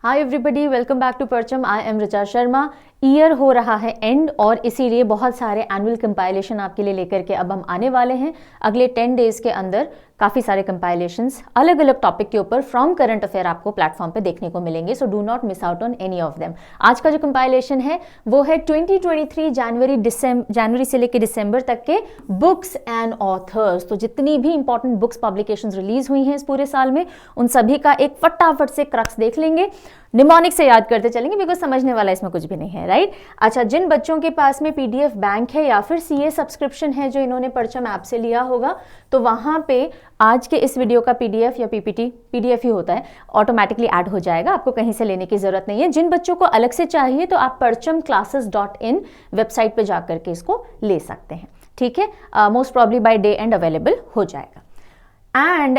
Hi everybody, welcome back to Parcham. I am Richa Sharma. Year हो रहा है एंड और इसीलिए बहुत सारे एनुअल कंपाइलेशन आपके लिए लेकर के अब हम आने वाले हैं। अगले 10 डेज के अंदर काफ़ी सारे कंपाइलेशंस अलग अलग टॉपिक के ऊपर फ्रॉम करंट अफेयर आपको प्लेटफॉर्म पे देखने को मिलेंगे, so do not miss out on any of them. आज का जो कंपाइलेशन है वो है 2023 जनवरी से लेकर दिसंबर तक के बुक्स एंड ऑथर्स। तो जितनी भी इंपॉर्टेंट बुक्स पब्लिकेशंस रिलीज हुई हैं इस पूरे साल में, उन सभी का एक फटाफट से क्रक्स देख लेंगे। निमोनिक से याद करते चलेंगे बिकॉज समझने वाला इसमें कुछ भी नहीं है, राइट। अच्छा, जिन बच्चों के पास में पीडीएफ बैंक है या फिर सीए सब्सक्रिप्शन है जो इन्होंने परचम ऐप से लिया होगा, तो वहां पे आज के इस वीडियो का पीडीएफ या पीपीटी, पीडीएफ ही होता है, ऑटोमेटिकली ऐड हो जाएगा, आपको कहीं से लेने की जरूरत नहीं है। जिन बच्चों को अलग से चाहिए तो आप parchamclasses.in वेबसाइट पे जाकर के इसको ले सकते हैं, ठीक है। Most probably by day and available हो जाएगा। एंड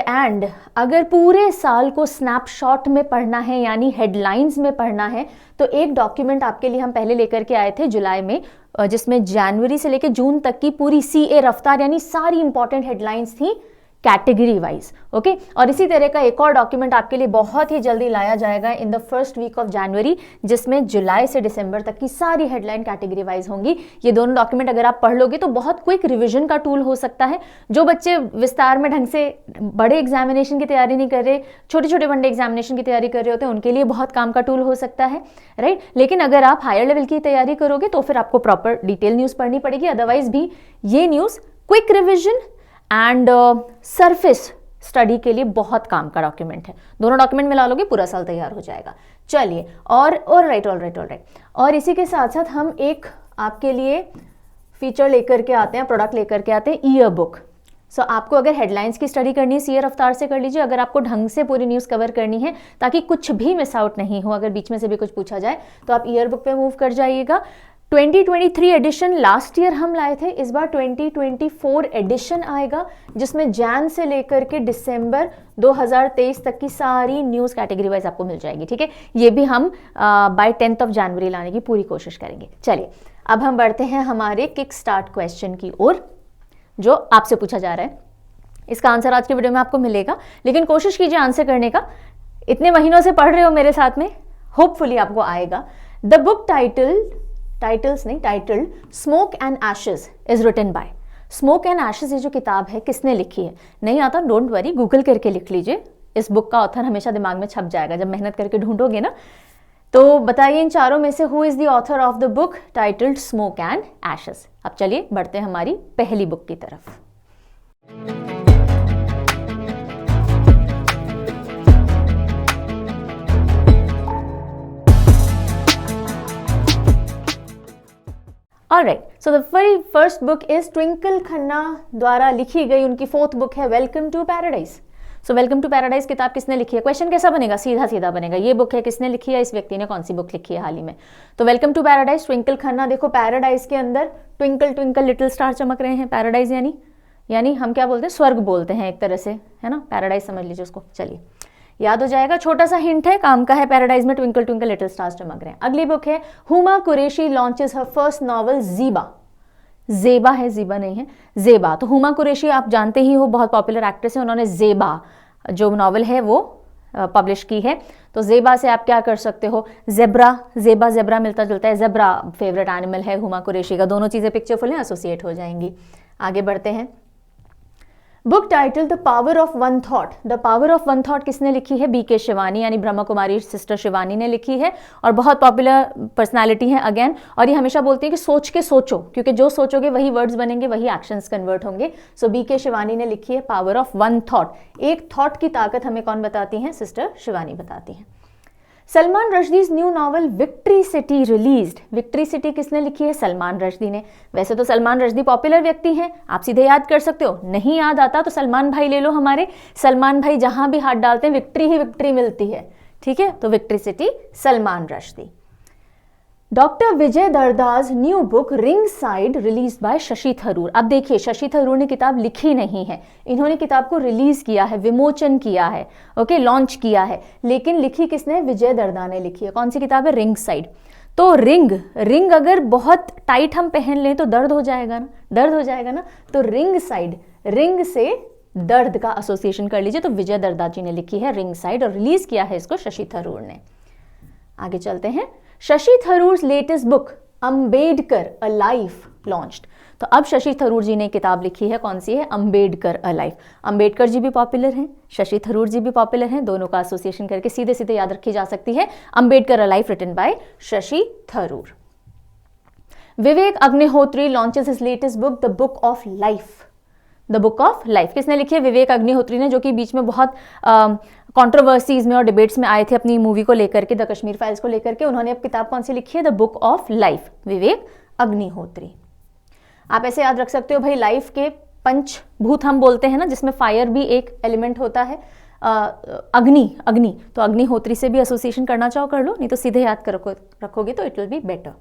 अगर पूरे साल को स्नैपशॉट में पढ़ना है यानी हेडलाइंस में पढ़ना है, तो एक डॉक्यूमेंट आपके लिए हम पहले लेकर के आए थे जुलाई में, जिसमें जनवरी से लेकर जून तक की पूरी सीए रफ्तार यानी सारी इंपॉर्टेंट हेडलाइंस थी कैटेगरी वाइज, ओके। और इसी तरह का एक और डॉक्यूमेंट आपके लिए बहुत ही जल्दी लाया जाएगा in the first week of January, जिसमें जुलाई से दिसंबर तक की सारी हेडलाइन कैटेगरी वाइज होंगी। ये दोनों डॉक्यूमेंट अगर आप पढ़ लोगे तो बहुत क्विक रिवीजन का टूल हो सकता है। जो बच्चे विस्तार में ढंग से बड़े एग्जामिनेशन की तैयारी नहीं कर रहे, छोटे छोटे वनडे एग्जामिनेशन की तैयारी कर रहे होते हैं, उनके लिए बहुत काम का टूल हो सकता है, राइट। लेकिन अगर आप हायर लेवल की तैयारी करोगे तो फिर आपको प्रॉपर डिटेल न्यूज पढ़नी पड़ेगी, अदरवाइज भी ये news quick revision and surface study के लिए बहुत काम का डॉक्यूमेंट है। दोनों डॉक्यूमेंट मिला लोगे पूरा साल तैयार हो जाएगा। चलिए, और राइट और इसी के साथ साथ हम एक आपके लिए फीचर लेकर के आते हैं, प्रोडक्ट लेकर के आते हैं, ईयर बुक। सो आपको अगर हेडलाइंस की स्टडी करनी है सीए रफ्तार से कर लीजिए, अगर आपको ढंग से पूरी न्यूज़ कवर करनी है ताकि कुछ भी मिस आउट नहीं हो, अगर बीच में से भी कुछ पूछा जाए तो आप ईयर बुक पे मूव कर जाइएगा। 2023 एडिशन लास्ट ईयर हम लाए थे, इस बार 2024 एडिशन आएगा, जिसमें जैन से लेकर के दिसंबर 2023 तक की सारी न्यूज़ कैटेगरी वाइज आपको मिल जाएगी, ठीक है। ये भी हम बाय 10th ऑफ जनवरी लाने की पूरी कोशिश करेंगे। चलिए, अब हम बढ़ते हैं हमारे किक स्टार्ट क्वेश्चन की ओर, जो आपसे पूछा जा रहा है। इसका आंसर आज के वीडियो में आपको मिलेगा, लेकिन कोशिश कीजिए आंसर करने का। इतने महीनों से पढ़ रहे हो मेरे साथ में, होपफुली आपको आएगा। The book titled Smoke and Ashes is written by. Smoke and Ashes ये जो किताब है किसने लिखी है? नहीं आता, डोंट वरी, गूगल करके लिख लीजिए। इस बुक का ऑथर हमेशा दिमाग में छप जाएगा जब मेहनत करके ढूंढोगे ना। तो बताइए इन चारों में से who is the author of the book titled Smoke and Ashes. अब चलिए बढ़ते हैं हमारी पहली बुक की तरफ। Alright, so the very first book is Twinkle Khanna द्वारा लिखी गई, उनकी 4th बुक है वेलकम टू पैराडाइज। सो वेलकम टू पैराडाइज किताब किसने लिखी है? क्वेश्चन कैसा बनेगा? सीधा सीधा बनेगा। ये बुक है, किसने लिखी है? इस व्यक्ति ने कौन सी बुक लिखी है हाल ही में? तो Welcome to Paradise, Twinkle Khanna. देखो, पैराडाइज के अंदर ट्विंकल ट्विंकल लिटिल स्टार चमक रहे हैं। पैराडाइज यानी हम क्या बोलते हैं? स्वर्ग बोलते हैं एक तरह से, है ना। पैराडाइज समझ लीजिए उसको। चलिए, याद हो जाएगा, छोटा सा हिंट है काम का है। पैराडाइज में ट्विंकल ट्विंकल लिटिल स्टार्स चमक रहे हैं। अगली बुक है हुमा कुरैशी लॉन्चेस हर फर्स्ट नॉवल ज़ीबा। ज़ेबा है, ज़ीबा नहीं है, ज़ेबा। तो हुमा कुरैशी आप जानते ही हो, बहुत पॉपुलर एक्ट्रेस है, उन्होंने ज़ेबा जो नॉवल है वो पब्लिश की है। तो ज़ेबा से आप क्या कर सकते हो? ज़ेब्रा, ज़ेब्रा मिलता जुलता है, ज़ेब्रा फेवरेट एनिमल है हुमा कुरैशी का। दोनों चीज़ें पिक्चरफुल हैं, एसोसिएट हो जाएंगी। आगे बढ़ते हैं। Book title the power of one thought. The power of one thought किसने लिखी है? बीके शिवानी, यानी ब्रह्मा कुमारी सिस्टर शिवानी ने लिखी है, और बहुत पॉपुलर पर्सनालिटी है अगेन। और ये हमेशा बोलती है कि सोच के सोचो, क्योंकि जो सोचोगे वही वर्ड्स बनेंगे, वही एक्शंस कन्वर्ट होंगे। सो बीके शिवानी ने लिखी है पावर ऑफ वन थॉट। एक थॉट की ताकत हमें कौन बताती हैं? सिस्टर शिवानी बताती हैं। Salman Rushdie's new novel victory city released. Victory city किसने लिखी है? सलमान रश्दी ने। वैसे तो सलमान रश्दी पॉपुलर व्यक्ति हैं, आप सीधे याद कर सकते हो। नहीं याद आता तो सलमान भाई ले लो हमारे। सलमान भाई जहां भी हाथ डालते हैं विक्ट्री ही विक्ट्री मिलती है, ठीक है। तो victory city, Salman Rushdie. Doctor Vijay Darda's new book ringside release by Shashi Tharoor. अब देखिए, शशि थरूर ने किताब लिखी नहीं है, इन्होंने किताब को रिलीज किया है, विमोचन किया है, ओके, लॉन्च किया है। लेकिन लिखी किसने? विजय दरदा ने लिखी है। कौन सी किताब है? Ring side. तो रिंग अगर बहुत टाइट हम पहन लें तो दर्द हो जाएगा ना, तो रिंग साइड, रिंग से दर्द का एसोसिएशन कर लीजिए। तो विजय दरदा जी ने लिखी है रिंग साइड, और रिलीज किया है इसको शशि थरूर ने। आगे चलते हैं। Shashi Tharoor's latest book Ambedkar a life launched. तो अब शशि थरूर जी ने किताब लिखी है, कौन सी है? Ambedkar a life. अंबेडकर जी भी पॉपुलर हैं, शशि थरूर जी भी पॉपुलर हैं, दोनों का एसोसिएशन करके सीधे सीधे याद रखी जा सकती है। Ambedkar a life written by Shashi Tharoor. Vivek Agnihotri launches his latest book the book of life. The book of life किसने लिखी है? विवेक अग्निहोत्री ने, जो कि बीच में बहुत कंट्रोवर्सीज में और डिबेट्स में आए थे अपनी मूवी को लेकर के, द कश्मीर फाइल्स को लेकर के। उन्होंने अब किताब कौन सी लिखी है? The book of life, Vivek Agnihotri. आप ऐसे याद रख सकते हो भाई, लाइफ के पंचभूत हम बोलते हैं ना, जिसमें फायर भी एक एलिमेंट होता है, अग्नि, तो अग्निहोत्री से भी एसोसिएशन करना चाहो कर लो, नहीं तो सीधे याद रखोगे तो it will be better.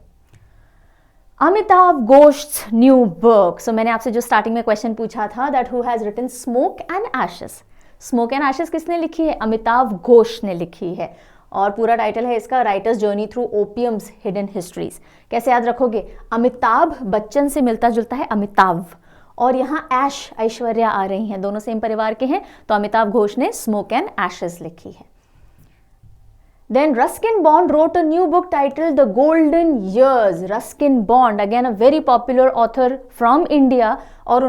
Amitabh Ghosh new book. So मैंने आपसे जो स्टार्टिंग में क्वेश्चन पूछा था, that who has written smoke and ashes. Smoke and ashes किसने लिखी है? अमिताभ घोष ने लिखी है। और पूरा टाइटल है इसका writer's journey through opium's hidden histories. कैसे याद रखोगे? अमिताभ बच्चन से मिलता जुलता है अमिताभ, और यहाँ ऐश ऐश्वर्या आ रही हैं, दोनों सेम परिवार के हैं, तो अमिताभ घोष ने स्मोक एंड एशेस लिखी है। Then Ruskin Bond wrote a new book titled The Golden Years. Ruskin Bond, again a very popular author from India, और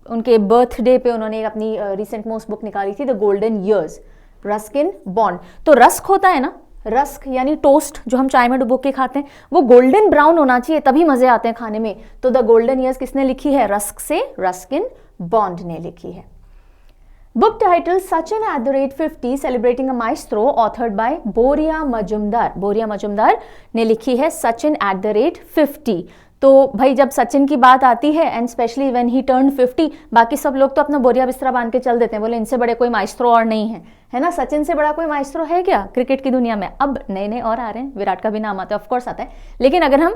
उनके बर्थडे पे उन्होंने अपनी रिसेंट मोस्ट बुक निकाली थी, the golden years. Ruskin bond. तो रस्क होता है ना, रस्क यानी टोस्ट जो हम चाय में डुबो के खाते हैं, वो गोल्डन ब्राउन होना चाहिए तभी मजे आते हैं खाने में। तो द गोल्डन ईयर्स किसने लिखी है? रस्क से रस्किन बॉन्ड ने लिखी है। Book title Sachin @50 celebrating a maestro, authored bye बोरिया मजुमदार। बोरिया मजुमदार ने लिखी है सचिन @50। तो भाई जब सचिन की बात आती है, and specially when he turn 50, बाकी सब लोग तो अपना बोरिया बिस्तरा बांध के चल देते हैं, बोले इनसे बड़े कोई माइस्ट्रो और नहीं है ना? सचिन से बड़ा कोई माइस्ट्रो है क्या क्रिकेट की दुनिया में? अब नए नए और आ रहे हैं, विराट का भी नाम आता है, ऑफकोर्स आता है, लेकिन अगर हम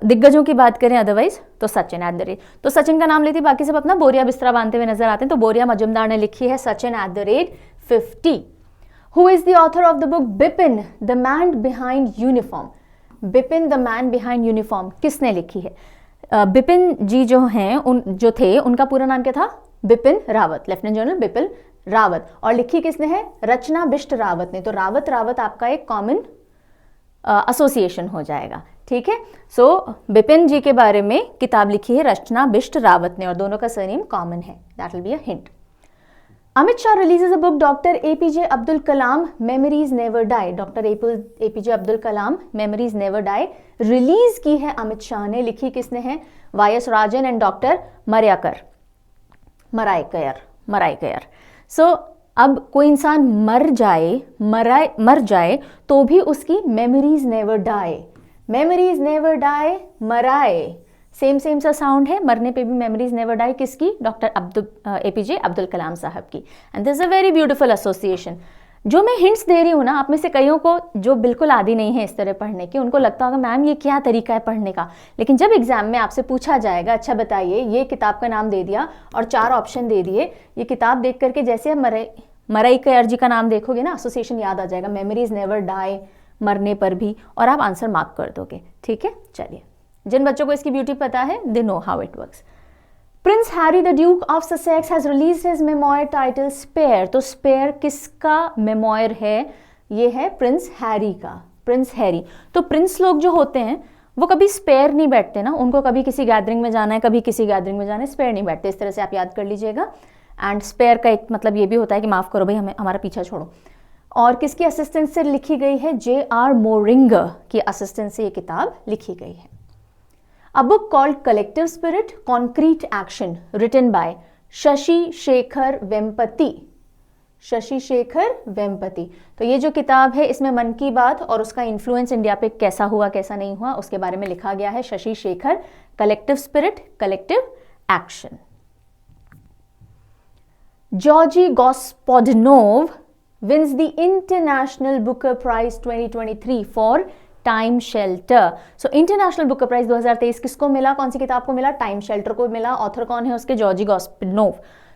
दिग्गजों की बात करें अदरवाइज तो सचिन तो सचिन का नाम लेती, बाकी सब अपना बोरिया बिस्तरा बांधते हुए नजर आते हैं। तो बोरिया मजुमदार ने लिखी है Sachin @50। Who is the author of the book? Bipin the man behind uniform. Bipin the man behind uniform किसने लिखी है? बिपिन जी जो हैं, जो थे, उनका पूरा नाम क्या था? Bipin Rawat, lieutenant general Bipin Rawat. और लिखी किसने है? रचना बिष्ट रावत ने। तो रावत आपका एक कॉमन एसोसिएशन हो जाएगा, ठीक है। सो बिपिन जी के बारे में किताब लिखी है रचना बिष्ट रावत ने, और दोनों का सरनेम कॉमन है, that will be a hint. Amit Shah releases a book, Dr. APJ Abdul Kalam, Memories Never Die. Dr. APJ Abdul Kalam, Memories Never Die, release की है अमित शाह ने। लिखी किसने है? YS Rajan and doctor Maraikayar. सो अब कोई इंसान मर जाए तो भी उसकी मेमोरीज नेवर डाई, मराए, सेम सा साउंड है, मरने पे भी मेमोरीज नेवर डाई। किसकी? डॉक्टर APJ अब्दुल कलाम साहब की। And this a very beautiful association. जो मैं हिंट्स दे रही हूँ ना, आप में से कईयों को जो बिल्कुल आदी नहीं है इस तरह पढ़ने की, उनको लगता होगा मैम ये क्या तरीका है पढ़ने का, लेकिन जब एग्जाम में आपसे पूछा जाएगा, अच्छा बताइए, ये किताब का नाम दे दिया और 4 ऑप्शन दे दिए, ये किताब देख करके जैसे मरायकयर जी का नाम देखोगे ना, एसोसिएशन याद आ जाएगा, मेमोरीज नेवर डाई, मरने पर भी, और आप आंसर मार्क कर दोगे, ठीक है। चलिए, जिन बच्चों को इसकी ब्यूटी पता है, they know how it works. Prince Harry the Duke of Sussex has released his memoir title Spare. तो स्पेयर किसका मेमोयर है? ये है प्रिंस हैरी का, प्रिंस हैरी। तो प्रिंस लोग जो होते हैं वो कभी स्पेयर नहीं बैठते ना, उनको कभी किसी गैदरिंग में जाना है, कभी किसी गैदरिंग में जाना है, स्पेयर नहीं बैठते। इस तरह से आप याद कर लीजिएगा। एंड स्पेयर का एक मतलब ये भी होता है कि माफ करो भाई, हमारा पीछा छोड़ो। और किसकी असिस्टेंस से लिखी गई है? J.R. मोरिंगर की असिस्टेंस से ये किताब लिखी गई है। A book called Collective Spirit, Concrete Action, written by Shashi Shekhar Vempati. तो ये जो किताब है, इसमें मन की बात और उसका इन्फ्लुएंस इंडिया पे कैसा हुआ कैसा नहीं हुआ उसके बारे में लिखा गया है। Shashi Shekhar, collective spirit, collective action. Georgi Gospodinov wins the International Booker Prize 2023 for time shelter. So International Booker Prize 2023 किसको मिला? कौन सी किताब को मिला? टाइम शेल्टर को मिला। ऑथर कौन है उसके? जॉर्जी गॉस्पोडनोव।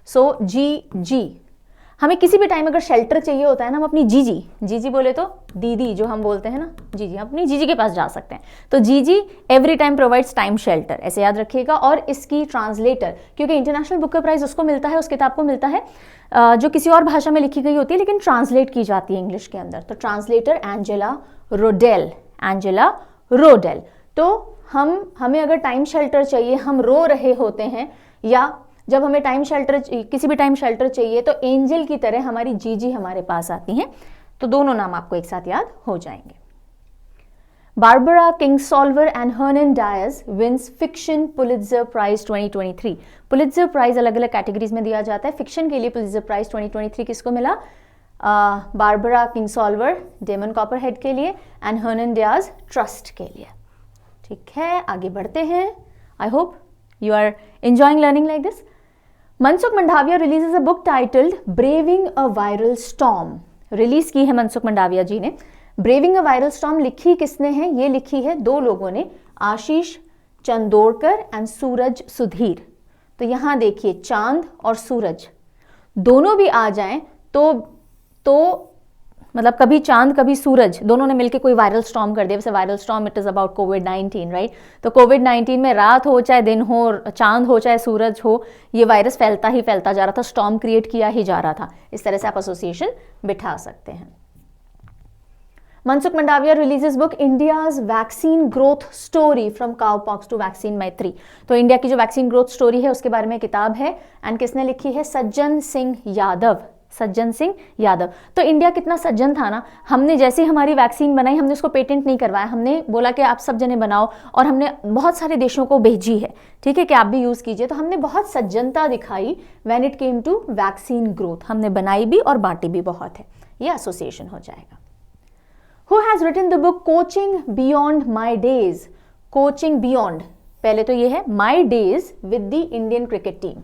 सो जी हमें किसी भी टाइम अगर शेल्टर चाहिए होता है ना, हम अपनी जीजी, जीजी बोले तो दीदी जो हम बोलते हैं ना, जीजी, अपनी जीजी के पास जा सकते हैं। तो जीजी every time provides time shelter, ऐसे याद रखिएगा। और इसकी ट्रांसलेटर, क्योंकि इंटरनेशनल बुक का प्राइज उसको मिलता है, उस किताब को मिलता है जो किसी और भाषा में लिखी गई होती है लेकिन ट्रांसलेट की जाती है इंग्लिश के अंदर। तो translator Angela Rodel, Angela Rodel. तो हमें अगर टाइम शेल्टर चाहिए, हम रो रहे होते हैं, या जब हमें टाइम शेल्टर, किसी भी टाइम शेल्टर चाहिए, तो एंजल की तरह हमारी जीजी हमारे पास आती हैं। तो दोनों नाम आपको एक साथ याद हो जाएंगे। Barbara Kingsolver and Hernan Diaz wins fiction Pulitzer prize 2023। Pulitzer prize अलग अलग कैटेगरीज में दिया जाता है। फिक्शन के लिए पुलित्जर प्राइज 2023 किसको मिला? बारबरा किंगसॉल्वर डेमन कॉपरहेड के लिए, एंड हर्नन डायस ट्रस्ट के लिए। ठीक है, आगे बढ़ते हैं। I hope you are enjoying learning like this. Mansukh Mandaviya releases a book titled braving a viral storm. Release की है मनसुख मंडाविया जी ने। ब्रेविंग अ वायरल स्टॉर्म लिखी किसने है? ये लिखी है दो लोगों ने, आशीष चंदोड़कर एंड सूरज सुधीर। तो यहां देखिए, चांद और सूरज दोनों भी आ जाएं तो मतलब कभी चांद कभी सूरज, दोनों ने मिलकर कोई वायरल स्टॉर्म कर दिया। वैसे viral storm it is about covid, right? तो कोविड-19 में रात हो चाहे दिन हो, चांद हो चाहे सूरज हो, ये वायरस फैलता ही फैलता जा रहा था, स्टॉर्म क्रिएट किया ही जा रहा था। इस तरह से आप एसोसिएशन बिठा सकते हैं। Mansukh Mandaviya releases book India's vaccine growth story from cowpox to vaccine Maitri. तो इंडिया की जो वैक्सीन ग्रोथ स्टोरी है उसके बारे में किताब है, एंड किसने लिखी है? सज्जन सिंह यादव, सज्जन सिंह यादव। तो इंडिया कितना सज्जन था ना, हमने जैसे ही हमारी वैक्सीन बनाई, हमने उसको पेटेंट नहीं करवाया, हमने बोला कि आप सब जने बनाओ, और हमने बहुत सारे देशों को भेजी है, ठीक है, कि आप भी यूज कीजिए। तो हमने बहुत सज्जनता दिखाई when it came to vaccine growth. हमने बनाई भी और बांटी भी बहुत है। ये एसोसिएशन हो जाएगा। Who has written the book Coaching Beyond My Days? Coaching Beyond, पहले तो ये है My Days with the Indian Cricket Team,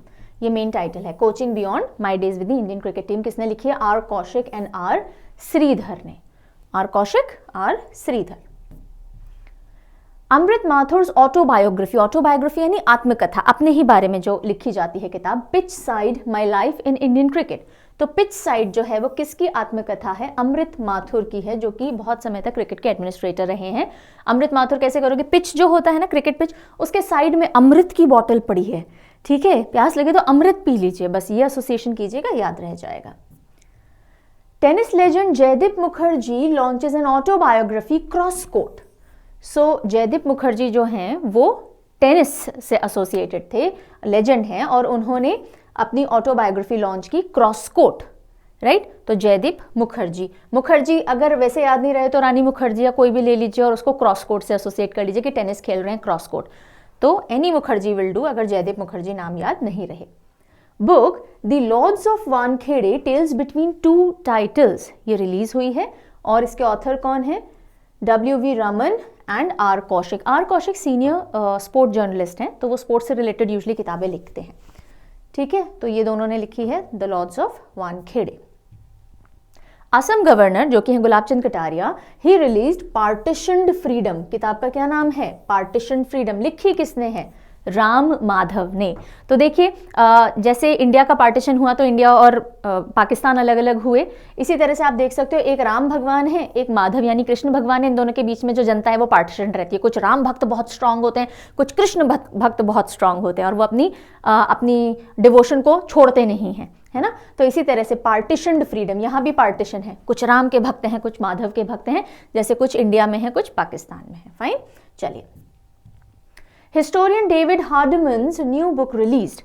ये मेन टाइटल है। Coaching beyond my days with the Indian cricket team किसने लिखी है? R Kaushik and R Sridhar ने। R Kaushik, R Sridhar. Amrit Mathur's autobiography, autobiography यानी आत्मकथा, अपने ही बारे में जो लिखी जाती है किताब, pitch side my life in Indian cricket. तो पिच साइड जो है वो किसकी आत्मकथा है? अमृत माथुर की है, जो कि बहुत समय तक क्रिकेट के एडमिनिस्ट्रेटर रहे हैं। अमृत माथुर कैसे करोगे? पिच जो होता है ना, क्रिकेट पिच, उसके साइड में अमृत की बॉटल पड़ी है, ठीक है, प्यास लगे तो अमृत पी लीजिए, बस ये एसोसिएशन कीजिएगा, याद रह जाएगा। Tennis legend Jaideep Mukherjee launches an autobiography cross court. So Jaideep Mukherjee जो हैं वो टेनिस से एसोसिएटेड थे, लेजेंड हैं, और उन्होंने अपनी ऑटोबायोग्राफी लॉन्च की क्रॉस कोर्ट, राइट? तो जयदीप मुखर्जी, मुखर्जी अगर वैसे याद नहीं रहे तो रानी मुखर्जी या कोई भी ले लीजिए और उसको क्रॉस कोर्ट से एसोसिएट कर लीजिए कि टेनिस खेल रहे हैं क्रॉस कोर्ट। तो एनी मुखर्जी विल डू अगर जयदीप मुखर्जी नाम याद नहीं रहे। Book the Lord's of Wankhede tales between two titles, ये रिलीज हुई है, और इसके ऑथर कौन है? W.V. Raman and R Kaushik. R Kaushik senior sport journalist हैं, तो वो स्पोर्ट्स से रिलेटेड यूजली किताबें लिखते हैं, ठीक है। तो ये दोनों ने लिखी है the Lord's of Wankhede. Assam governor जो कि हैं Gulab Chand Kataria, he released partitioned freedom. किताब का क्या नाम है? Partitioned freedom. लिखी किसने है? राम माधव ने। तो देखिए जैसे इंडिया का पार्टीशन हुआ तो इंडिया और पाकिस्तान अलग अलग हुए, इसी तरह से आप देख सकते हो एक राम भगवान है, एक माधव यानी कृष्ण भगवान है, इन दोनों के बीच में जो जनता है वो पार्टीशन रहती है। कुछ राम भक्त बहुत स्ट्रांग होते हैं, कुछ कृष्ण भक्त बहुत स्ट्रांग होते हैं, और वो अपनी डिवोशन को छोड़ते नहीं हैं, है ना। तो इसी तरह से पार्टीशन्ड फ्रीडम, यहाँ भी पार्टीशन है, कुछ राम के भक्त हैं, कुछ माधव के भक्त हैं, जैसे कुछ इंडिया में है, कुछ पाकिस्तान में है। फाइन, चलिए। Historian David Hardiman's new book released.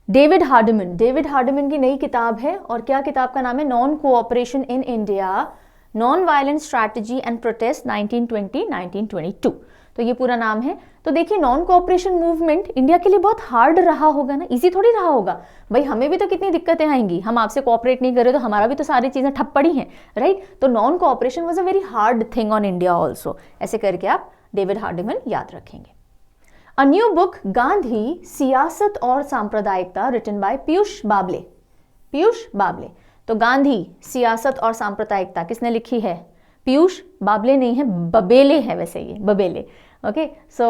David Hardiman की नई किताब है, और क्या किताब का नाम है? Non cooperation in India, non violent strategy and protest 1920-1922। तो ये पूरा नाम है। तो देखिए नॉन कोऑपरेशन मूवमेंट इंडिया के लिए बहुत हार्ड रहा होगा ना, इजी थोड़ी रहा होगा भाई, हमें भी तो कितनी दिक्कतें आएंगी, हम आपसे कोऑपरेट नहीं कर रहे तो हमारा भी तो सारी चीजें ठप पड़ी हैं, राइट। तो non cooperation was a very hard thing on India also. ऐसे करके आप डेविड हार्डमन याद रखेंगे। अ न्यू बुक गांधी सियासत और सांप्रदायिकता रिटन बाय पीयूष बाबले। पीयूष बाबले। तो गांधी सियासत और सांप्रदायिकता किसने लिखी है? पीयूष बाबले नहीं है, बबेले है, वैसे ये बबेले। ओके, सो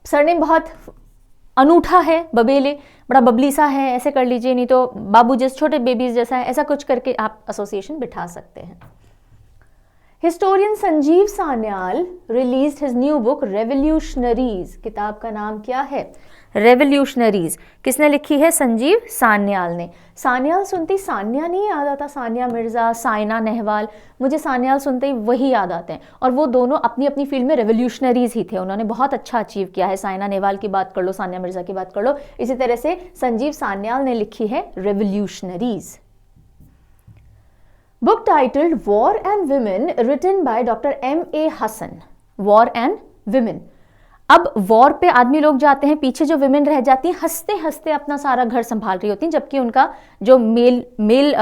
सरनेम बहुत अनूठा है, बबेले, बड़ा बबली सा है, ऐसे कर लीजिए, नहीं तो बाबू जैसे छोटे बेबीज जैसा है, ऐसा कुछ करके आप एसोसिएशन बिठा सकते हैं। Historian Sanjeev Sanyal released his new book revolutionaries. किताब का नाम क्या है? रेवोल्यूशनरीज। किसने लिखी है? संजीव सान्याल ने। सान्याल सुनते ही सान्या नहीं याद आता, सानिया मिर्जा, साइना नेहवाल, मुझे सान्याल सुनते ही वही याद आते हैं। और वो दोनों अपनी अपनी फील्ड में रेवोल्यूशनरीज ही थे, उन्होंने बहुत अच्छा अचीव किया है। साइना नेहवाल की बात कर लो, सानिया मिर्जा की बात कर लो, इसी तरह से संजीव सान्याल ने लिखी है revolutionaries. Book titled war and women written by doctor M.A. Hasan. War and women. अब वॉर पे आदमी लोग जाते हैं, पीछे जो विमेन रह जाती हैं हंसते हंसते अपना सारा घर संभाल रही होती हैं, जबकि उनका जो मेल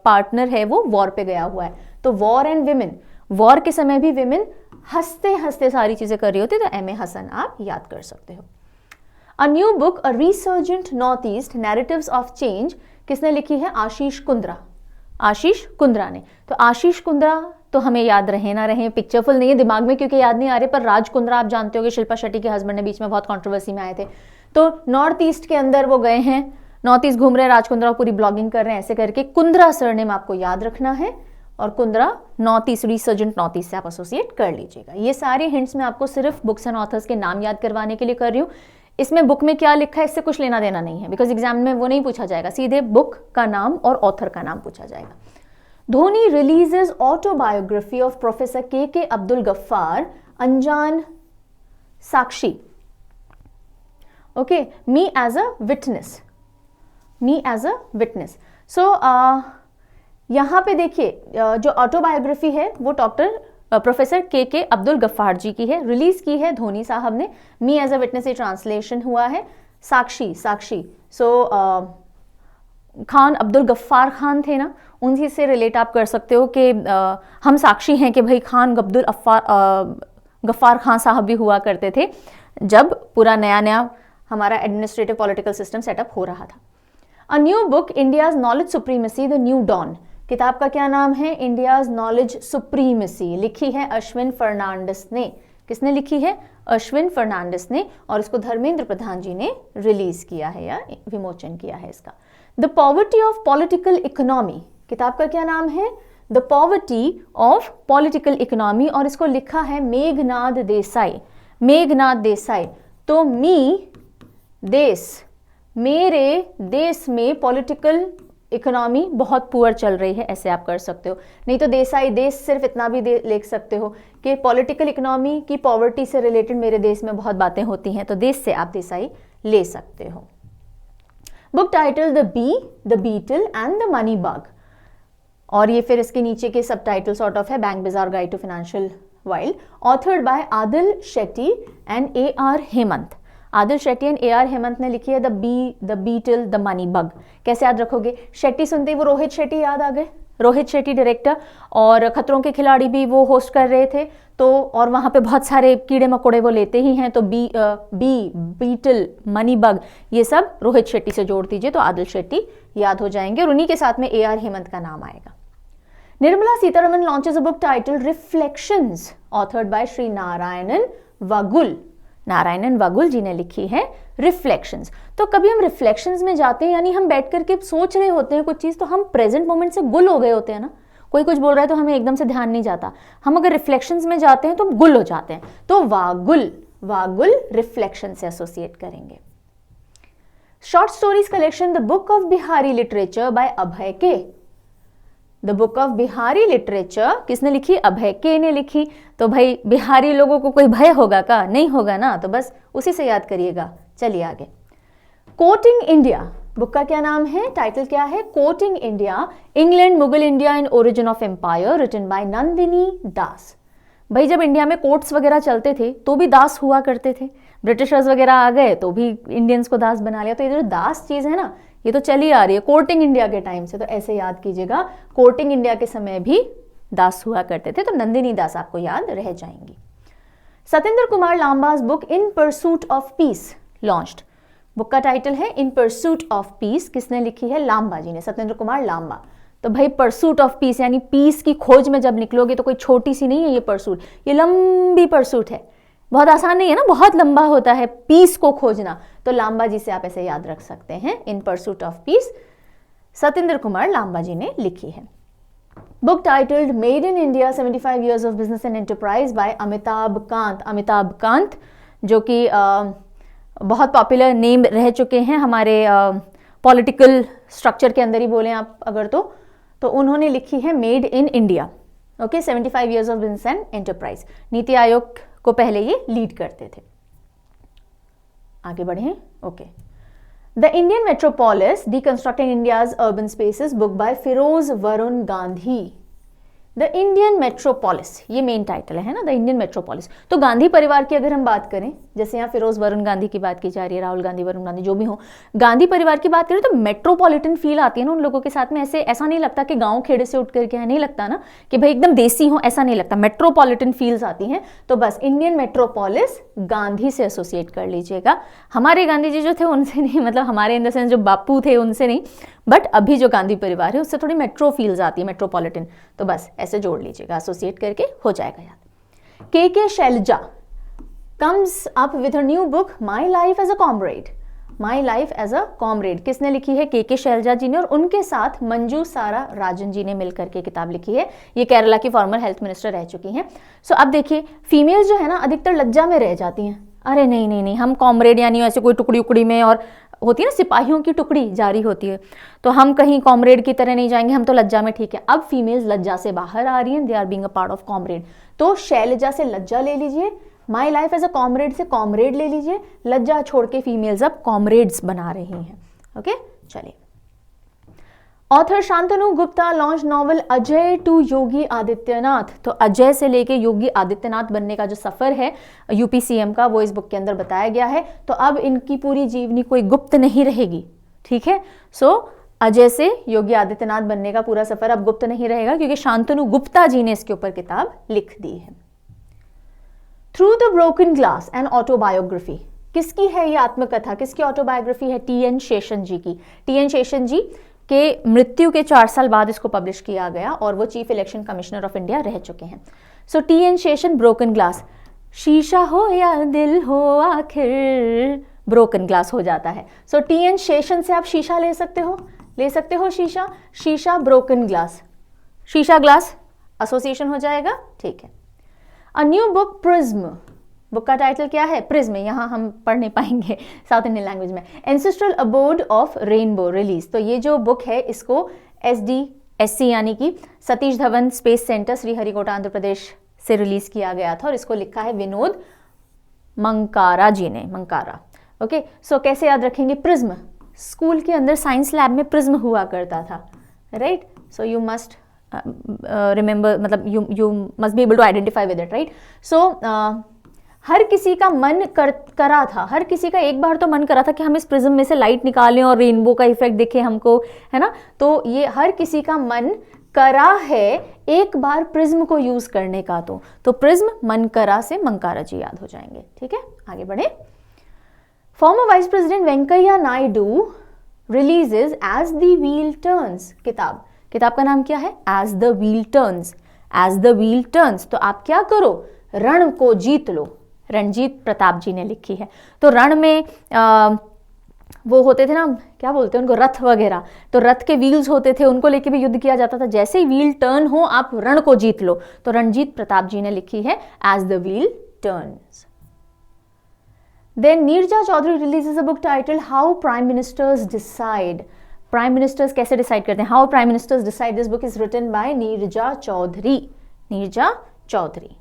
पार्टनर है वो वॉर पे गया हुआ है। तो वॉर एंड विमेन, वॉर के समय भी विमेन हंसते हंसते सारी चीजें कर रही होती है, तो M.A. हसन आप याद कर सकते हो। अ new book a resurgent north east narratives of change. किसने लिखी है? आशीष कुंद्रा। आशीष कुंद्रा ने। तो आशीष कुंद्रा तो हमें याद रहे ना रहे, पिक्चरफुल नहीं है दिमाग में क्योंकि याद नहीं आ रहे, पर राज कुंद्रा आप जानते होंगे, शिल्पा शेट्टी के हस्बैंड ने, बीच में बहुत कंट्रोवर्सी में आए थे। तो नॉर्थ ईस्ट के अंदर वो गए हैं, नॉर्थ ईस्ट घूम रहे हैं, राज कुंद्रा पूरी ब्लॉगिंग कर रहे हैं, ऐसे करके कुंद्रा सरनेम आपको याद रखना है, और Kundra north east, resurgent north east से आप एसोसिएट कर लीजिएगा। ये सारे हिंट्स मैं आपको सिर्फ बुक्स एंड ऑथर्स के नाम याद करवाने के लिए कर रही हूँ। इसमें बुक में क्या लिखा है इससे कुछ लेना देना नहीं है, बिकॉज एग्जाम में वो नहीं पूछा जाएगा, सीधे बुक का नाम और ऑथर का नाम पूछा जाएगा। Dhoni releases autobiography of professor K Abdul Gaffar, Anjaan Sakshi. Okay, me as a witness, me as a witness. So यहां पे देखिए जो ऑटोबायोग्राफी है वो doctor professor K Abdul Gaffar जी की है, रिलीज की है धोनी साहब ने। मी एज अ विटनेस ये ट्रांसलेशन हुआ है। साक्षी, साक्षी, सो खान, अब्दुल गफ्फार खान थे ना, उनसे से रिलेट आप कर सकते हो कि हम साक्षी हैं कि भाई खान अब्दुल गफ्फार खान साहब भी हुआ करते थे जब पूरा नया नया हमारा एडमिनिस्ट्रेटिव पॉलिटिकल सिस्टम सेटअप हो रहा था। A new book India's knowledge supremacy the new dawn. किताब का क्या नाम है? India's knowledge supremacy. लिखी है अश्विन फर्नांडिस ने। किसने लिखी है? अश्विन फर्नांडिस ने, और इसको धर्मेंद्र प्रधान जी ने रिलीज किया है या विमोचन किया है इसका। The poverty of political economy. किताब का क्या नाम है? The poverty of political economy, और इसको लिखा है मेघनाद देसाई। मेघनाद देसाई। तो देश, मेरे देश में पॉलिटिकल इकोनॉमी बहुत पुअर चल रही है, ऐसे आप कर सकते हो। नहीं तो देसाई, देश सिर्फ इतना भी लिख सकते हो कि पॉलिटिकल इकोनॉमी की पॉवर्टी से रिलेटेड मेरे देश में बहुत बातें होती हैं, तो देश से आप देसाई ले सकते हो। Book title the bee, the beetle and the money bug, और ये फिर इसके नीचे के सब टाइटल सॉर्ट ऑफ है, bank Bazaar guide to financial wild, authored by Adil Shetty and A.R. Hemant. Adil Shetty and A.R. Hemant ने लिखी है the bee, the beetle, the money bug. कैसे याद रखोगे? शेट्टी सुनते ही वो रोहित शेट्टी याद आ गए, रोहित शेट्टी डायरेक्टर, और खतरों के खिलाड़ी भी वो होस्ट कर रहे थे, तो और वहाँ पे बहुत सारे कीड़े मकोड़े वो लेते ही हैं, तो बी, बीटल, मनी बग, ये सब रोहित शेट्टी से जोड़ दीजिए तो आदिल शेट्टी याद हो जाएंगे, और उन्हीं के साथ में A.R. हेमंत का नाम आएगा। Nirmala Sitharaman launches a book title reflections, authored by Shri Narayanan Vaghul. Narayanan Vaghul ji ने लिखी है रिफ्लेक्शंस। तो कभी हम रिफ्लेक्शंस में जाते हैं, यानी हम बैठ करके सोच रहे होते हैं कुछ चीज़, तो हम प्रेजेंट मोमेंट से गुल हो गए होते हैं ना, कोई कुछ बोल रहा है तो हमें एकदम से ध्यान नहीं जाता। हम अगर रिफ्लेक्शंस में जाते हैं तो हम गुल हो जाते हैं, तो वागुल, वागुल रिफ्लेक्शन से एसोसिएट करेंगे। Short stories collection the book of Bihari literature by Abhay K. The book of Bihari literature किसने लिखी? अभय के ने लिखी। तो भाई बिहारी लोगों को कोई भय होगा का? नहीं होगा ना, तो बस उसी से याद करिएगा। चलिए आगे। कोटिंग इंडिया, बुक का क्या नाम है? टाइटल क्या है? Courting India, England, Mughal India and origin of empire, written by Nandini Das. भाई जब इंडिया में कोर्ट्स वगैरह चलते थे तो भी दास हुआ करते थे, ब्रिटिशर्स वगैरह आ गए तो भी इंडियंस को दास बना लिया। तो ये जो दास चीज है ना, ये तो चली आ रही है कोर्टिंग इंडिया के टाइम से, तो ऐसे याद कीजिएगा, कोर्टिंग इंडिया के समय भी दास हुआ करते थे, तो नंदिनी दास आपको याद रह जाएंगी। Satyendra Kumar Lamba's book in pursuit of peace launched. Book का टाइटल है इन परसूट ऑफ पीस। किसने लिखी है? लांबा जी ने, सत्येंद्र कुमार लांबा। तो भाई परसूट ऑफ पीस यानी पीस की खोज में जब निकलोगे तो कोई छोटी सी नहीं है ये परसूट, ये लंबी परसूट है, बहुत आसान नहीं है ना, बहुत लंबा होता है पीस को खोजना, तो लांबा जी से आप ऐसे याद रख सकते हैं, in pursuit of peace, Satendra Kumar Lamba ji ने लिखी है। Book titled made in India 75 years of business and enterprise by Amitabh Kant. Amitabh Kant जो कि बहुत पॉपुलर नेम रह चुके हैं हमारे पॉलिटिकल स्ट्रक्चर के अंदर ही बोलें आप अगर तो उन्होंने लिखी है made in India. Okay, 75 years of business and enterprise। NITI Aayog को पहले ये लीड करते थे। आगे बढ़ें। Okay, the Indian metropolis deconstructing India's urban spaces book by Feroze Varun Gandhi. The Indian metropolis, ये मेन टाइटल है ना, द इंडियन मेट्रोपोलिस। तो गांधी परिवार की अगर हम बात करें, जैसे यहाँ फिरोज वरुण गांधी की बात की जा रही है, राहुल गांधी, वरुण गांधी, जो भी हो, गांधी परिवार की बात करें तो मेट्रोपॉलिटन फील आती है ना उन लोगों के साथ में। ऐसा नहीं लगता कि गांव खेड़े से उठ करके है, नहीं लगता ना कि भाई एकदम देसी हो, ऐसा नहीं लगता, मेट्रोपॉलिटन फील्स आती हैं। तो बस इंडियन मेट्रोपोलिस गांधी से एसोसिएट कर लीजिएगा। हमारे गांधी जी जो थे उनसे नहीं, मतलब हमारे इन द सेंस जो बापू थे उनसे नहीं, बट अभी जो गांधी परिवार है उससे थोड़ी मेट्रो फील्स आती है, मेट्रोपॉलिटन। तो बस ऐसे जोड़ लीजिएगा, एसोसिएट करके हो जाएगा याद। K Shailaja comes up with her new book my life as a comrade. My life as a comrade किसने लिखी है? के शैलजा जी ने, और उनके साथ मंजू सारा राजन जी ने मिलकर के किताब लिखी है। ये केरला की फॉर्मर हेल्थ मिनिस्टर रह चुकी हैं। सो अब देखिए, फीमेल्स जो है ना अधिकतर लज्जा में रह जाती हैं, अरे नहीं नहीं नहीं, हम कॉमरेड यानी ऐसे कोई टुकड़ी उकड़ी में, और होती है ना सिपाहियों की टुकड़ी जारी होती है, तो हम कहीं कॉमरेड की तरह नहीं जाएंगे, हम तो लज्जा में ठीक है। अब फीमेल्स लज्जा से बाहर आ रही हैं, they are being a part of comrade. तो शैलजा से लज्जा ले लीजिए, my life as a comrade से कॉमरेड ले लीजिए, लज्जा छोड़ के फीमेल्स अब कॉमरेड्स बना रही हैं। ओके, चलिए। Author Shantanu Gupta launch novel Ajay to Yogi Adityanath. तो अजय से लेके योगी आदित्यनाथ बनने का जो सफर है यूपी सीएम का, वो इस बुक के अंदर बताया गया है। तो अब इनकी पूरी जीवनी कोई गुप्त नहीं रहेगी, ठीक है। सो अजय से योगी आदित्यनाथ बनने का पूरा सफर अब गुप्त नहीं रहेगा, क्योंकि शांतनु गुप्ता जी ने इसके ऊपर किताब लिख दी है। Through the broken glass an autobiography, किसकी है ये आत्मकथा, किसकी ऑटोबायोग्राफी है? टी.एन. शेषन जी की। टी.एन. शेषन जी के मृत्यु के 4 साल बाद इसको पब्लिश किया गया, और वो chief election commissioner of India रह चुके हैं। सो टी.एन. शेषन, ब्रोकन ग्लास, शीशा हो या दिल हो आखिर ब्रोकन ग्लास हो जाता है। सो टी.एन. शेषन से आप शीशा ले सकते हो शीशा, शीशा ब्रोकन ग्लास, शीशा ग्लास एसोसिएशन हो जाएगा, ठीक है। अ न्यू बुक प्रिज्म, बुक का टाइटल क्या है? प्रिज्म। यहाँ हम पढ़ नहीं पाएंगे साउथ इंडियन लैंग्वेज में। Ancestral abode of rainbow release. तो ये जो बुक है इसको SDSC यानी कि सतीश धवन स्पेस सेंटर श्रीहरिकोटा आंध्र प्रदेश से रिलीज किया गया था, और इसको लिखा है विनोद मंकारा जी ने, मंकारा। ओके, सो कैसे याद रखेंगे? प्रिज्म, स्कूल के अंदर साइंस लैब में प्रिज्म हुआ करता था, right. So you must remember, मतलब you must be able to identify with it, right. सो हर किसी का मन करा था, हर किसी का एक बार तो मन करा था कि हम इस प्रिज्म में से लाइट निकालें और रेनबो का इफेक्ट दिखे हमको, है ना। तो ये हर किसी का मन करा है एक बार प्रिज्म को यूज करने का। तो प्रिज्म, मन करा से मंकारा जी याद हो जाएंगे, ठीक है। आगे बढ़े। Former vice president Venkaiah Naidu releases as the wheel turns. किताब का नाम क्या है? As the wheel turns. As the wheel turns, तो आप क्या करो? रण को जीत लो। रणजीत प्रताप जी ने लिखी है। तो रण में वो होते थे ना, क्या बोलते हैं उनको, रथ वगैरह, तो रथ के व्हील्स होते थे, उनको लेके भी युद्ध किया जाता था। जैसे ही व्हील टर्न हो आप रण को जीत लो। तो रणजीत प्रताप जी ने लिखी है as the wheel turns. Then Neerja Chaudhary releases a book title how prime ministers decide. Prime ministers कैसे डिसाइड करते हैं? How prime ministers decide. This book is written by Neerja Chaudhary. Neerja Chaudhary.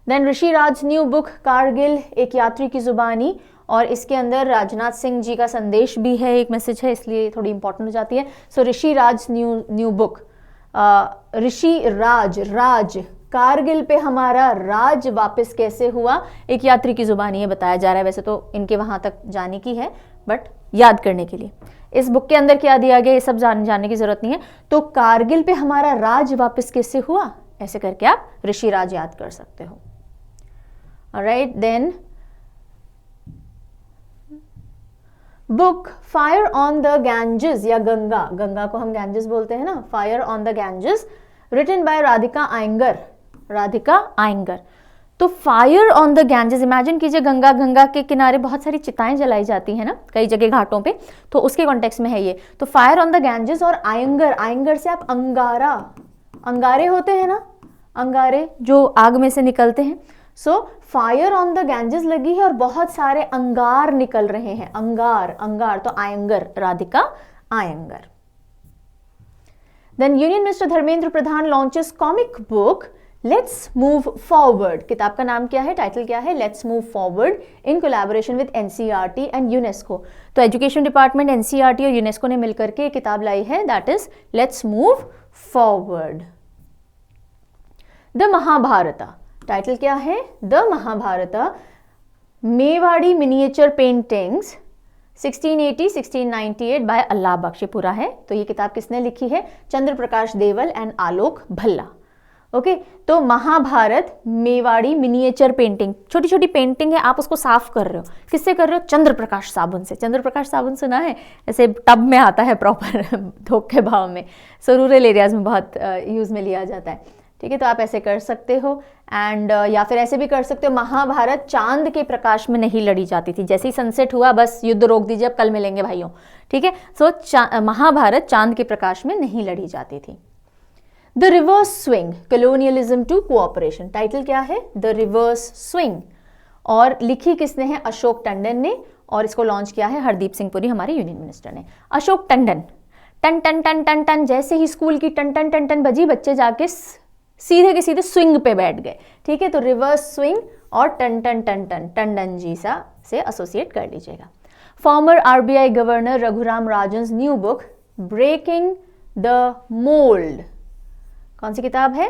Then Rishi Raj new book Kargil एक यात्री की जुबानी, और इसके अंदर राजनाथ सिंह जी का संदेश भी है, एक मैसेज है, इसलिए थोड़ी इंपॉर्टेंट हो जाती है। सो ऋषि राज न्यू बुक, ऋषि राज कारगिल पे हमारा राज वापस कैसे हुआ, एक यात्री की जुबानी है बताया जा रहा है। वैसे तो इनके वहां तक जाने की है, बट याद करने के लिए इस बुक के अंदर क्या दिया गया ये सब जानने की जरूरत नहीं है। तो कारगिल पे हमारा राज वापस कैसे हुआ, ऐसे करके आप ऋषि राज याद कर सकते हो। Alright, then book fire on the Ganges या गंगा को हम गैंजेस बोलते हैं ना, fire on the Ganges, written by Radhika Iyengar. तो fire on the Ganges, imagine कीजिए गंगा के किनारे बहुत सारी चिताएं जलाई जाती हैं ना कई जगह घाटों पे, तो उसके कॉन्टेक्स्ट में है ये। तो फायर ऑन द गैंजेस और आयंगर, आयंगर से आप अंगारा, अंगारे होते हैं ना, अंगारे जो आग में से निकलते हैं। So fire on the Ganges लगी है और बहुत सारे अंगार निकल रहे हैं, अंगार, अंगार, तो Iyengar, Radhika Iyengar. Then union minister Dharmendra Pradhan launches comic book let's move forward. किताब का नाम क्या है, टाइटल क्या है, let's move forward, in collaboration with NCERT and UNESCO. तो एजुकेशन डिपार्टमेंट, एनसीईआरटी और यूनेस्को ने मिलकर के किताब लाई है, that is let's move forward. The Mahabharata, title क्या है, the Mahabharata, Mewari miniature paintings 1680-1698 by Allah Bakhshi पूरा है। तो ये किताब किसने लिखी है, चंद्र प्रकाश देवल एंड आलोक भल्ला। ओके, तो महाभारत मेवाड़ी मिनिएचर पेंटिंग, छोटी छोटी पेंटिंग है, आप उसको साफ कर रहे हो, किससे कर रहे हो, चंद्र प्रकाश साबुन से। चंद्र प्रकाश साबुन सुना है, ऐसे टब में आता है प्रॉपर थोक के भाव में, सो रूरल एरियाज में बहुत यूज में लिया जाता है। ठीक है, तो आप ऐसे कर सकते हो। एंड या फिर ऐसे भी कर सकते हो, महाभारत चांद के प्रकाश में नहीं लड़ी जाती थी, जैसे ही सनसेट हुआ बस युद्ध रोक दीजिए, अब कल मिलेंगे भाइयों। ठीक है, सो महाभारत चांद के प्रकाश में नहीं लड़ी जाती थी। The reverse swing, colonialism to cooperation, title क्या है, द रिवर्स स्विंग, और लिखी किसने है, अशोक टंडन ने, और इसको लॉन्च किया है हरदीप सिंह पुरी, हमारे यूनियन मिनिस्टर ने। अशोक टंडन, टन टन टन टन टन, जैसे ही स्कूल की टन टन टन टन बजी, बच्चे जाके सीधे के सीधे स्विंग पे बैठ गए। ठीक है, तो रिवर्स स्विंग और टन टन टन टन, टंडन जी सा से एसोसिएट कर लीजिएगा। Former RBI governor Raghuram Rajan's new book breaking the mould, कौन सी किताब है,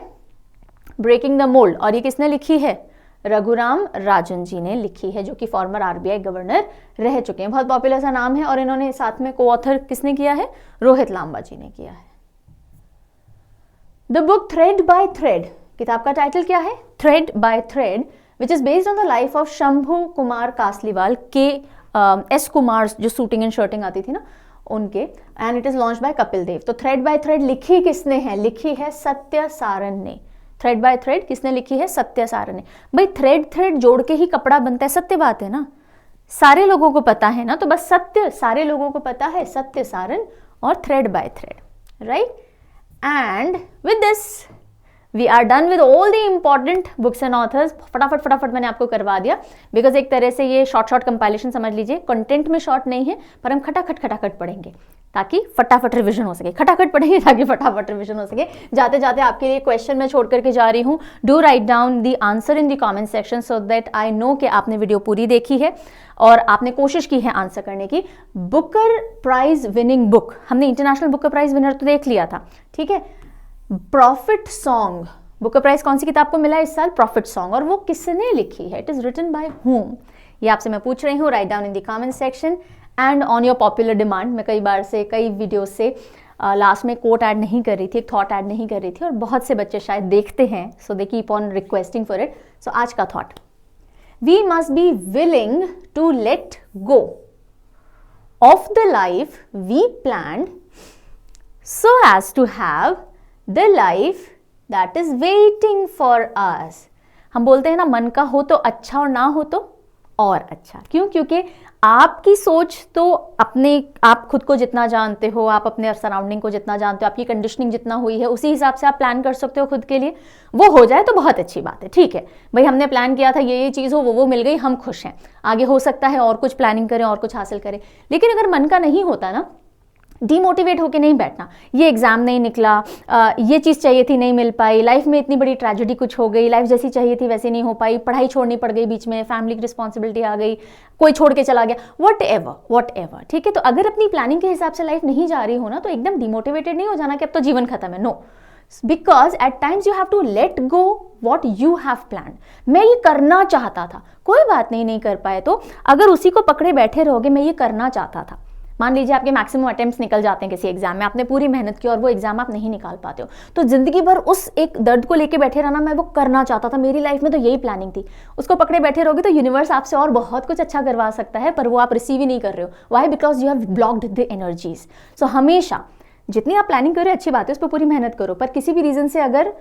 ब्रेकिंग द मोल्ड, और ये किसने लिखी है, रघुराम राजन जी ने लिखी है, जो कि फॉर्मर आरबीआई गवर्नर रह चुके हैं। बहुत पॉपुलर सा नाम है, और इन्होंने साथ में को ऑथर किसने किया है, रोहित लांबा जी ने किया है। The book thread by thread, किताब का टाइटल क्या है, thread by thread, which is based on the life of Shambhu Kumar Kasliwal K S Kumar, जो शूटिंग एंड शर्टिंग आती थी ना उनके, and it is launch by Kapil Dev. तो थ्रेड बाय थ्रेड लिखी किसने है, लिखी है सत्य सारन ने। थ्रेड बाय थ्रेड किसने लिखी है, सत्य सारन ने। भाई थ्रेड थ्रेड जोड़ के ही कपड़ा बनता है, सत्य बात है ना, सारे लोगों को पता है ना, तो बस सत्य सारे लोगों को पता है, सत्य सारन और thread by thread, right. And with this we are done with all the important books and authors. फटाफट फटाफट मैंने आपको करवा दिया, बिकॉज एक तरह से ये शॉर्ट कंपाइलेशन समझ लीजिए, कंटेंट में शॉर्ट नहीं है, पर हम खटाखट पढ़ेंगे ताकि फटाफट रिवीजन हो सके, खटाखट पढ़ेंगे ताकि फटाफट रिवीजन हो सके। जाते जाते आपके लिए क्वेश्चन मैं छोड़ करके जा रही हूँ, do write down the answer in the comment section so that I know कि आपने वीडियो पूरी देखी है और आपने कोशिश की है आंसर करने की। बुकर प्राइज विनिंग बुक, हमने इंटरनेशनल बुकर प्राइज विनर तो देख लिया था, ठीक है। प्रॉफिट सॉन्ग, बुकर प्राइज कौन सी किताब को मिला इस साल, प्रॉफिट सॉन्ग, और वो किसने लिखी है, it is written by home, ये आपसे मैं पूछ रही हूँ। Right down in the comment section and on your popular demand. मैं कई बार से कई वीडियो से लास्ट में कोट ऐड नहीं कर रही थी, एक थॉट ऐड नहीं कर रही थी, और बहुत से बच्चे शायद देखते हैं, so they keep on requesting for it. So आज का thought, we must be willing to let go of the life we planned so as to have the life that is waiting for us। हम बोलते हैं ना, मन का हो तो अच्छा और ना हो तो और अच्छा। क्यों? क्योंकि आपकी सोच तो अपने, आप खुद को जितना जानते हो, आप अपने सराउंडिंग को जितना जानते हो, आपकी कंडीशनिंग जितना हुई है, उसी हिसाब से आप प्लान कर सकते हो खुद के लिए। वो हो जाए तो बहुत अच्छी बात है, ठीक है भाई, हमने प्लान किया था ये चीज़ हो, वो मिल गई, हम खुश हैं। आगे हो सकता है और कुछ प्लानिंग करें और कुछ हासिल करें, लेकिन अगर मन का नहीं होता ना, डीमोटिवेट होके नहीं बैठना, ये एग्जाम नहीं निकला, ये चीज़ चाहिए थी नहीं मिल पाई, लाइफ में इतनी बड़ी ट्रेजेडी कुछ हो गई, लाइफ जैसी चाहिए थी वैसी नहीं हो पाई, पढ़ाई छोड़नी पड़ गई बीच में, फैमिली की रिस्पॉन्सिबिलिटी आ गई, कोई छोड़ के चला गया, वट एवर, ठीक है। तो अगर अपनी प्लानिंग के हिसाब से लाइफ नहीं जा रही हो ना, तो एकदम डिमोटिवेटेड नहीं हो जाना कि अब तो जीवन खत्म है, no, because at times you have to let go what you have plan. मैं ये करना चाहता था, कोई बात नहीं कर पाए तो, अगर उसी को पकड़े बैठे रहोगे, मैं ये करना चाहता था, मान लीजिए आपके मैक्सिमम अटेम्प्ट्स निकल जाते हैं किसी एग्जाम में, आपने पूरी मेहनत की और वो एग्जाम आप नहीं निकाल पाते हो, तो जिंदगी भर उस एक दर्द को लेके बैठे रहना, मैं वो करना चाहता था, मेरी लाइफ में तो यही प्लानिंग थी, उसको पकड़े बैठे रहोगे तो यूनिवर्स आपसे और बहुत कुछ अच्छा करवा सकता है, पर वो आप रिसीव ही नहीं कर रहे हो। Why? Because you have blocked the energies. So हमेशा जितनी आप प्लानिंग कर रहे हो अच्छी बात है, उस पर पूरी मेहनत करो, पर किसी भी रीजन से अगर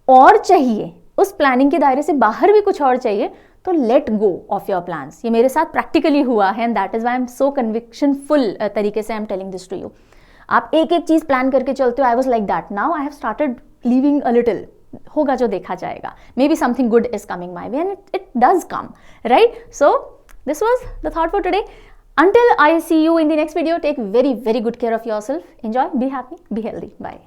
और चाहिए उस प्लानिंग के दायरे से बाहर भी कुछ और चाहिए तो let go of your plans. ये मेरे साथ प्रैक्टिकली हुआ है and that is why I am so convictionful तरीके से I am telling this to you. आप एक एक चीज प्लान करके चलते हो, I was like that, now I have started living a little, होगा जो देखा जाएगा, maybe something good is coming my way and it does come, right? So this was the thought for today. Until I see you in the next video, take very, very good care of yourself. Enjoy, be happy, be healthy. Bye.